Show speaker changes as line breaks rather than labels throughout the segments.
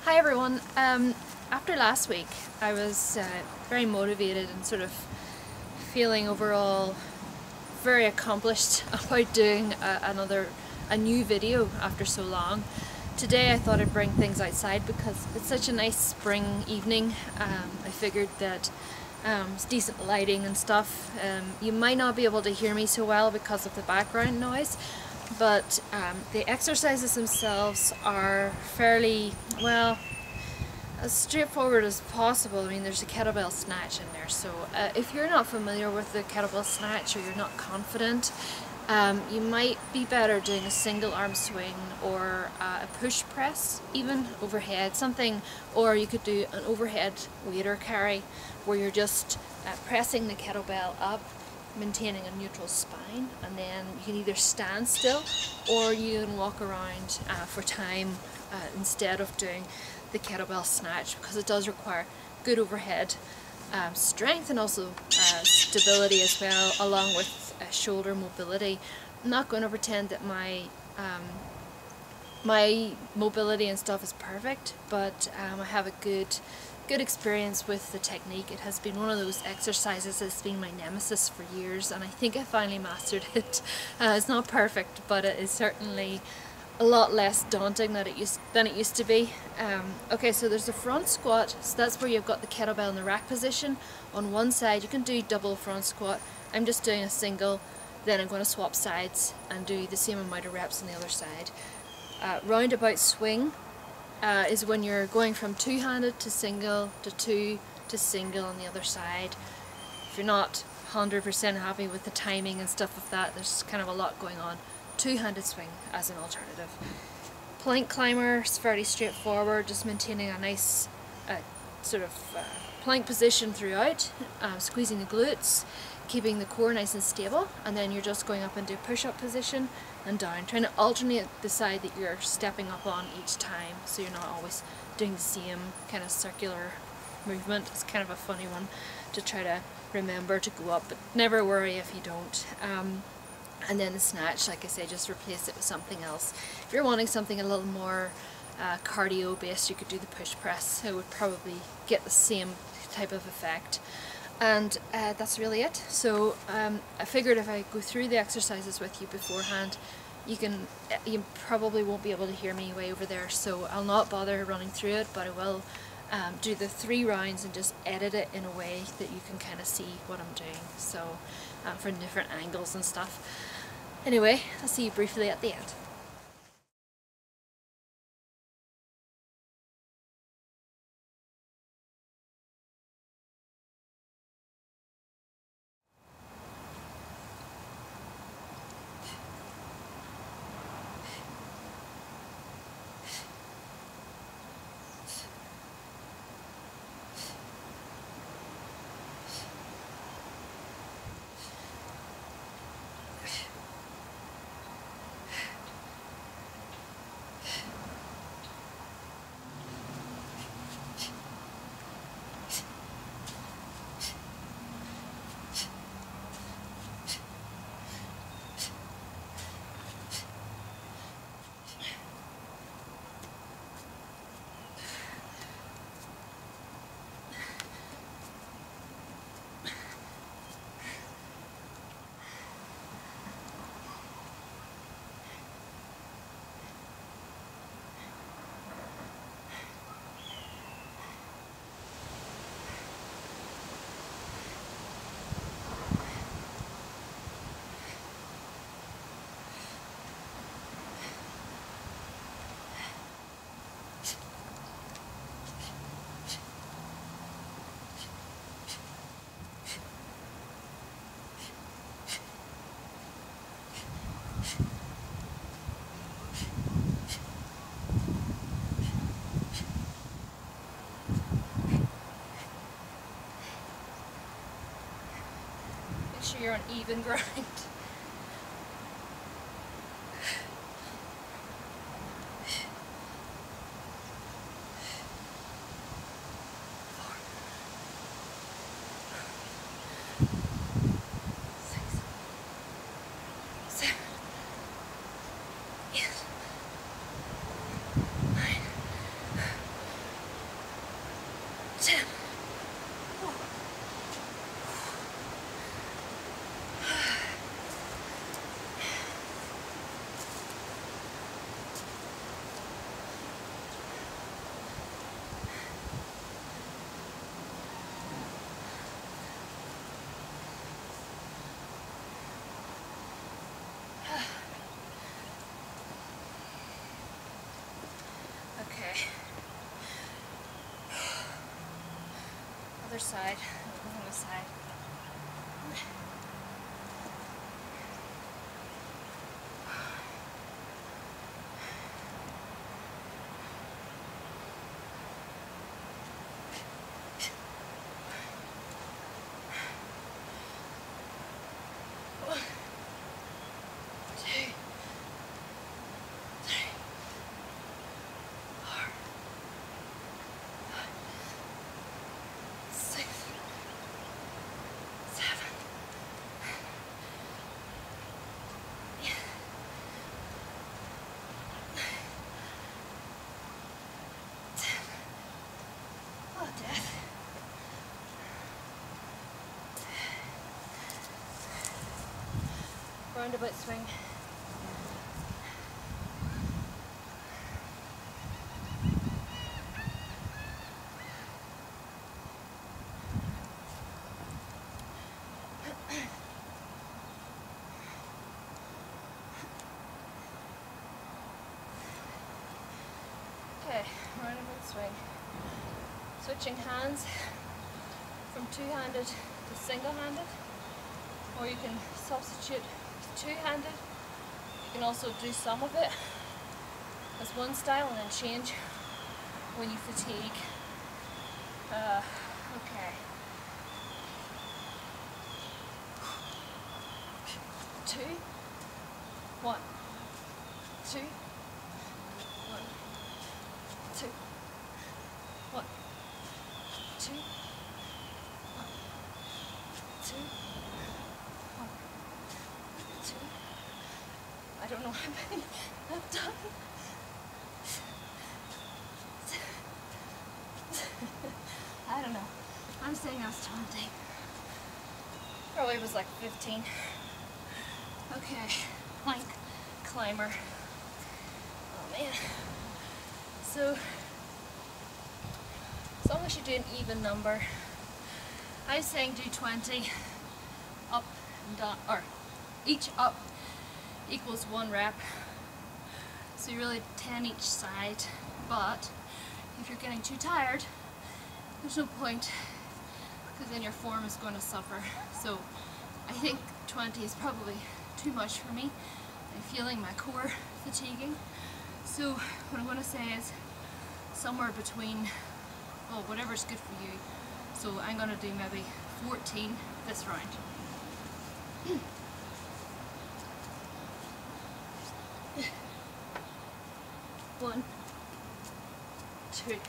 Hi everyone. After last week I was very motivated and sort of feeling overall very accomplished about doing a new video after so long. Today I thought I'd bring things outside because it's such a nice spring evening. I figured that it's decent lighting and stuff. You might not be able to hear me so well because of the background noise, but the exercises themselves are fairly, well, as straightforward as possible. I mean, there's a kettlebell snatch in there, so if you're not familiar with the kettlebell snatch or you're not confident, you might be better doing a single arm swing or a push press, even overhead, something, or you could do an overhead waiter carry where you're just pressing the kettlebell up, maintaining a neutral spine, and then you can either stand still or you can walk around for time instead of doing the kettlebell snatch, because it does require good overhead strength and also stability as well, along with shoulder mobility. I'm not going to pretend that my mobility and stuff is perfect, but I have a good experience with the technique. It has been one of those exercises that's been my nemesis for years, and I think I finally mastered it. It's not perfect, but it is certainly a lot less daunting than it used to be. Okay, so there's the front squat, so that's where you've got the kettlebell in the rack position. On one side you can do double front squat. I'm just doing a single, then I'm going to swap sides and do the same amount of reps on the other side. Roundabout swing is when you're going from two-handed to single to two to single on the other side. If you're not 100% happy with the timing and stuff of that, there's kind of a lot going on. Two-handed swing as an alternative. Plank climber is fairly straightforward, just maintaining a nice sort of plank position throughout, squeezing the glutes, keeping the core nice and stable, and then you're just going up into push-up position and down, trying to alternate the side that you're stepping up on each time, so you're not always doing the same kind of circular movement. It's kind of a funny one to try to remember to go up, but never worry if you don't. And then the snatch, like I say, just replace it with something else. If you're wanting something a little more cardio based, you could do the push press. It would probably get the same type of effect. And that's really it. So I figured if I go through the exercises with you beforehand, you probably won't be able to hear me way over there, so I'll not bother running through it, but I will do the 3 rounds and just edit it in a way that you can kind of see what I'm doing, so from different angles and stuff. Anyway, I'll see you briefly at the end. Make sure you're on even ground. 10. Okay. Other side. On the side. Roundabout swing. Okay, roundabout swing. Switching hands from two-handed to single-handed, or you can substitute two-handed. You can also do some of it as one style and then change when you fatigue. Okay. 2, 1, 2, 1, 2, 1, 2, 1, 2. I don't know how many I've done. I don't know. I'm saying I was 20. Probably was like 15. Okay, plank climber. Oh man. So, as long as you do an even number, I was saying do 20 up and down, or each up equals 1 rep, so you really 10 each side. But if you're getting too tired, there's no point, because then your form is going to suffer. So I think 20 is probably too much for me. I'm feeling my core fatiguing, so what I'm going to say is somewhere between, well, whatever's good for you. So I'm going to do maybe 14 this round. 1, 2, 3,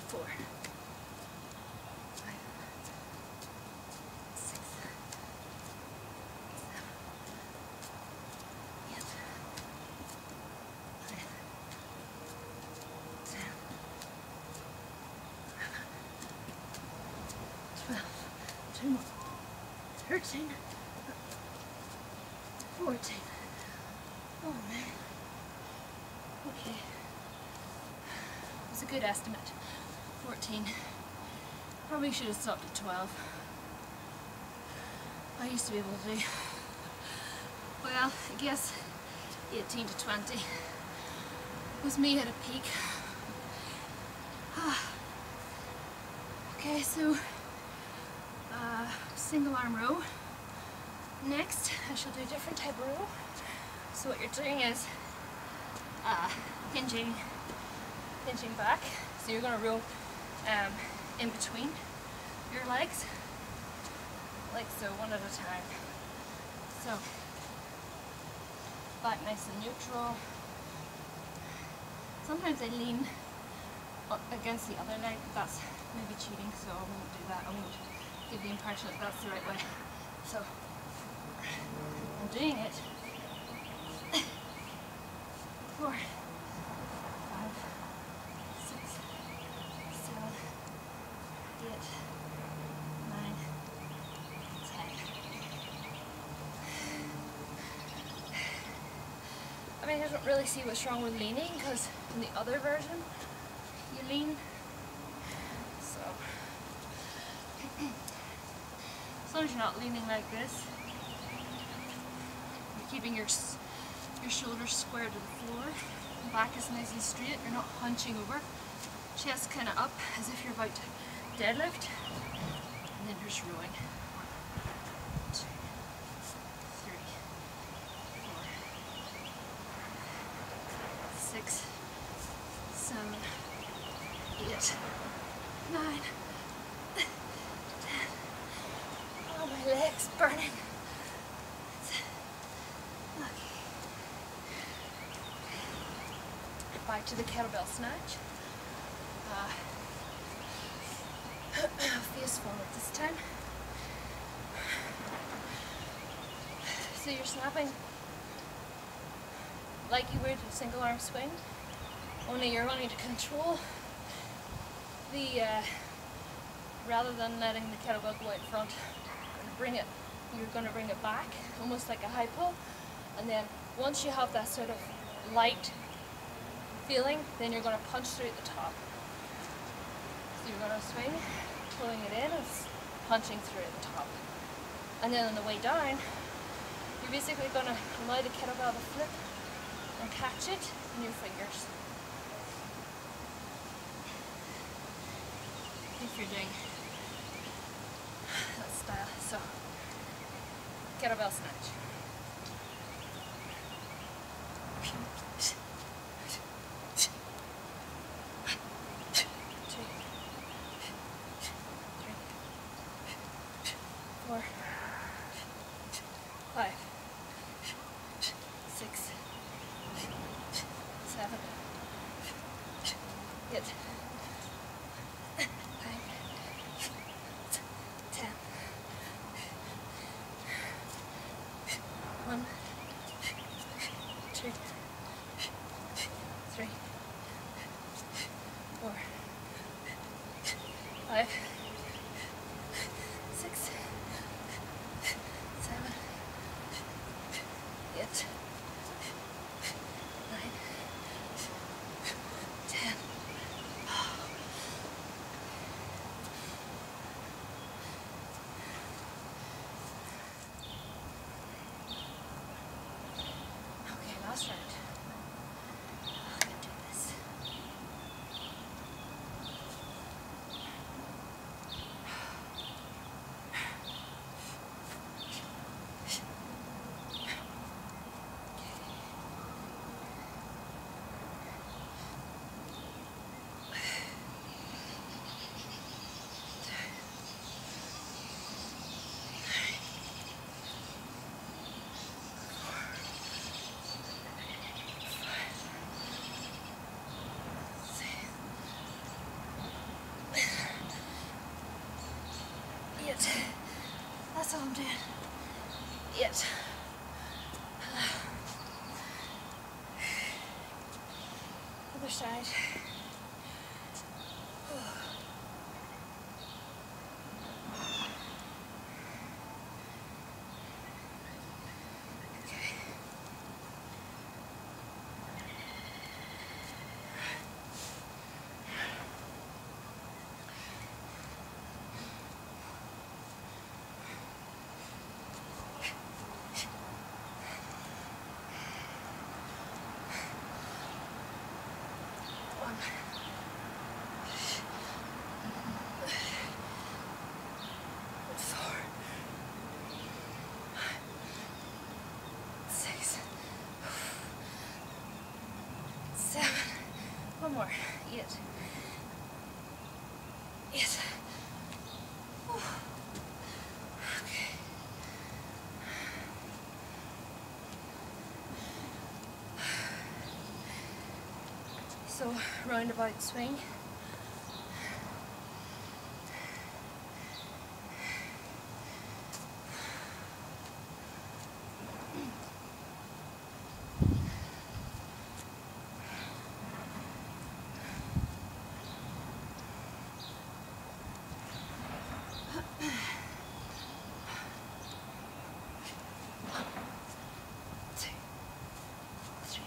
4, 5, 6, 7, 8, 9, 10, 11, 12, 2 more, 13, 14. Oh man. Okay. It was a good estimate. 14. Probably should have stopped at 12. I used to be able to do, well, I guess 18 to 20 was me at a peak. Okay, so single arm row. Next, I shall do a different type of row. So what you're doing is hinging back. So you're going to row in between your legs, like so, one at a time. So back nice and neutral. Sometimes I lean up against the other leg, but that's maybe cheating, so I won't do that. I won't give the impression that that's the right way. So I'm doing it. 4, 5, I mean, I don't really see what's wrong with leaning, because in the other version, you lean. So, as long as you're not leaning like this, you're keeping your shoulders square to the floor, back is nice and straight, you're not hunching over, chest kind of up as if you're about to deadlift, and then just rowing. 1, 2, 3, 4, 6, 7, 8, 9, 10. Oh, my legs burning. Back to the kettlebell snatch. Face forward this time. So you're snapping like you would a single arm swing, only you're wanting to control the, rather than letting the kettlebell go out front, you're going to bring it back, almost like a high pull, and then once you have that sort of light feeling, then you're going to punch through at the top. So you're going to swing, pulling it in, and punching through at the top. And then on the way down, you're basically going to allow the kettlebell to flip and catch it in your fingers. If you're doing that style. So, kettlebell snatch. Four, 5, 6, 7, 8, 9, 10. 1, 2, 3, 4, 5, 6, 7, 8, 9, 10. Okay, last round. I can do this. That's all I'm doing. Yet. Other side. One more. Eat it. Eat it. Okay. So, roundabout swing. Three,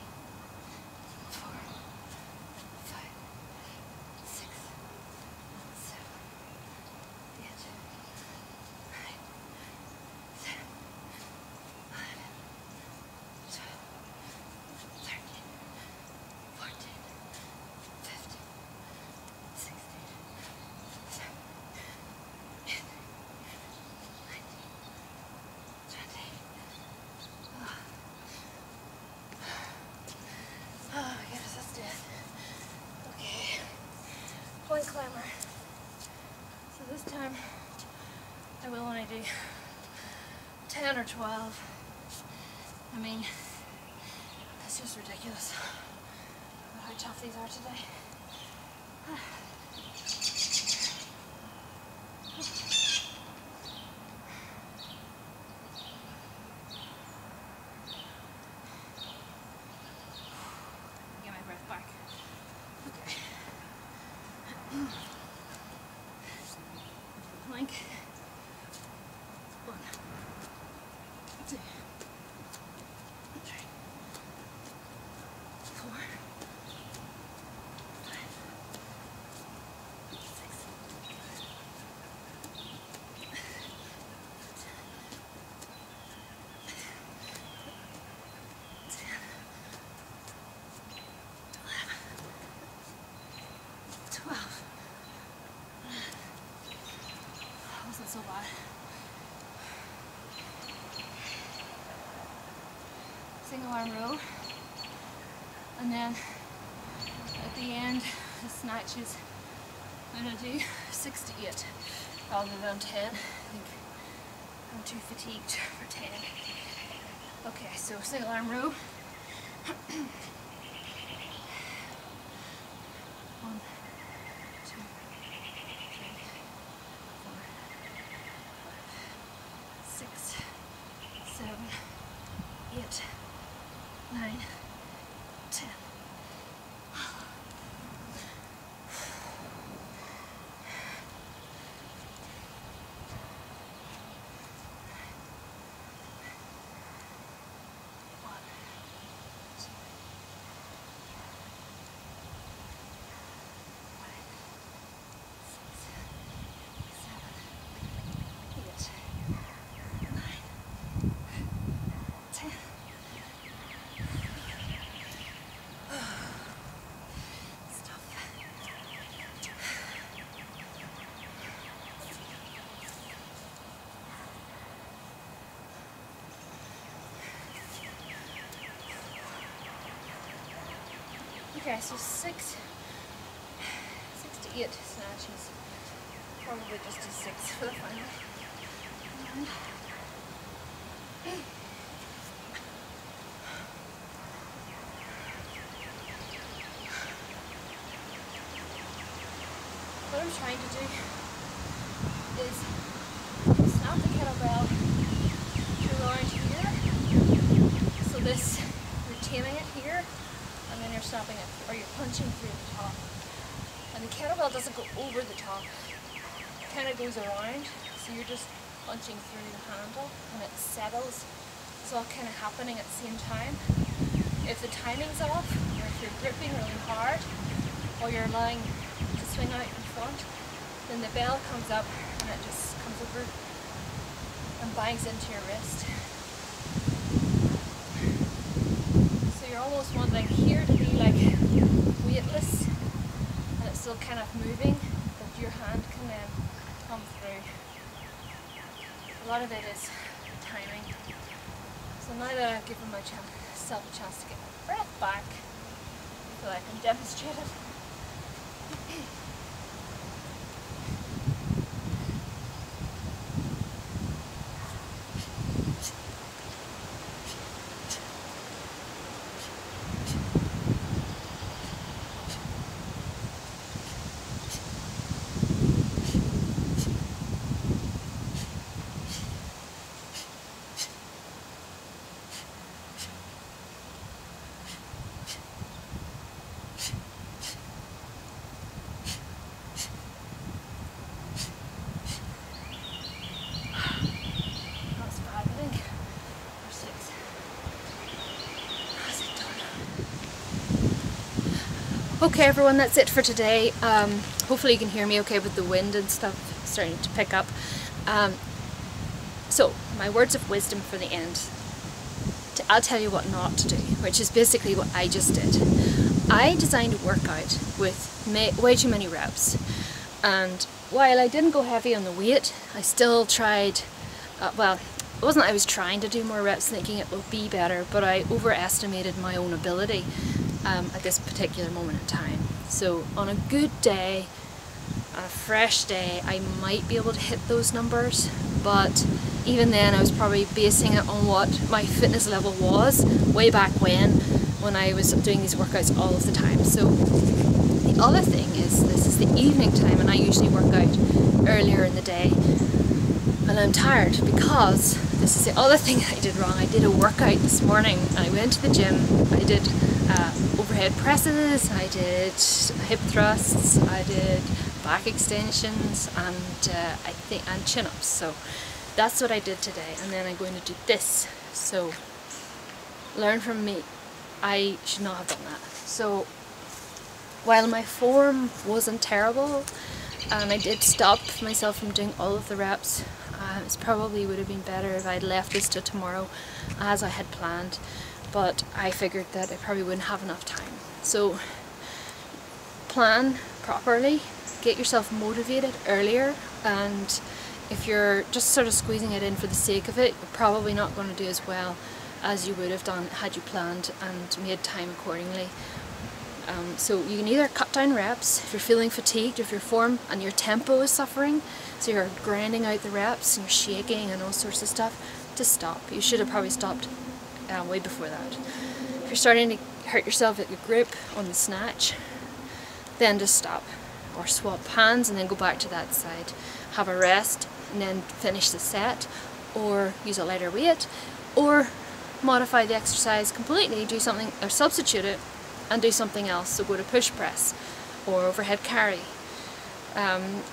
one climber. So this time I will only do 10 or 12. I mean, it's just ridiculous how tough these are today. Get my breath back. Okay. Plank. 1, 2, 3, 4, 5, 6, 12. That wasn't so bad. Single arm row, and then at the end the snatches I'm going to do 6 to 8 rather than 10. I think I'm too fatigued for 10. Okay, so single arm row. 1, 2, 3, 4, 5, 6, 7, 8, 9, 10. Okay, so 6 to 8 snatches. Probably just do 6 for the final. What I'm trying to do is snap the kettlebell through around here. So this, retaining it here, and then you're snapping it, or you're punching through the top. And the kettlebell doesn't go over the top, it kind of goes around, so you're just punching through the handle, and it settles. It's all kind of happening at the same time. If the timing's off, or if you're gripping really hard, or you're allowing to swing out in front, then the bell comes up, and it just comes over and bangs into your wrist. You're almost wanting here to be like weightless and it's still kind of moving, but your hand can then come through. A lot of it is timing. So now that I've given myself a chance to get my breath back, so I can demonstrate it. Okay everyone, that's it for today. Hopefully you can hear me okay with the wind and stuff starting to pick up. So, my words of wisdom for the end. I'll tell you what not to do, which is basically what I just did. I designed a workout with way too many reps, and while I didn't go heavy on the weight, I still tried, well, it wasn't that I was trying to do more reps thinking it would be better, but I overestimated my own ability at this particular moment in time. So on a good day, On a fresh day I might be able to hit those numbers, but even then I was probably basing it on what my fitness level was way back when I was doing these workouts all of the time. So the other thing is, this is the evening time and I usually work out earlier in the day, and I'm tired because this is the other thing I did wrong. I did a workout this morning. I went to the gym, I did overhead presses, I did hip thrusts, I did back extensions, and chin-ups. So that's what I did today, and then I'm going to do this. So learn from me. I should not have done that. So while my form wasn't terrible, and I did stop myself from doing all of the reps, it probably would have been better if I'd left this till tomorrow as I had planned, but I figured that I probably wouldn't have enough time. So plan properly, get yourself motivated earlier, and if you're just sort of squeezing it in for the sake of it, you're probably not going to do as well as you would have done had you planned and made time accordingly. So you can either cut down reps if you're feeling fatigued, if your form and your tempo is suffering, so you're grinding out the reps and you're shaking and all sorts of stuff, to stop. You should have probably stopped way before that. If you're starting to hurt yourself at your grip on the snatch, then just stop, or swap hands and then go back to that side. Have a rest and then finish the set, or use a lighter weight, or modify the exercise completely, do something, or substitute it and do something else. So go to push press or overhead carry,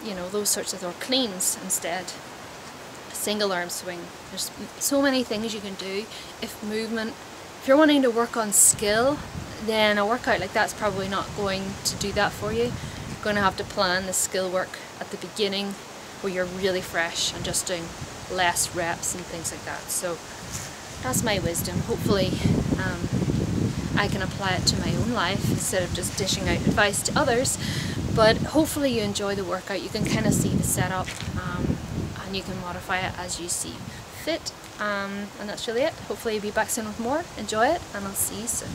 you know, those sorts of, or cleans instead, single arm swing. There's so many things you can do. If you're wanting to work on skill, then a workout like that's probably not going to do that for you. You're going to have to plan the skill work at the beginning where you're really fresh and just doing less reps and things like that. So that's my wisdom. Hopefully I can apply it to my own life instead of just dishing out advice to others. But hopefully you enjoy the workout. You can kind of see the setup, and you can modify it as you see fit. And that's really it. Hopefully you'll be back soon with more. Enjoy it, and I'll see you soon.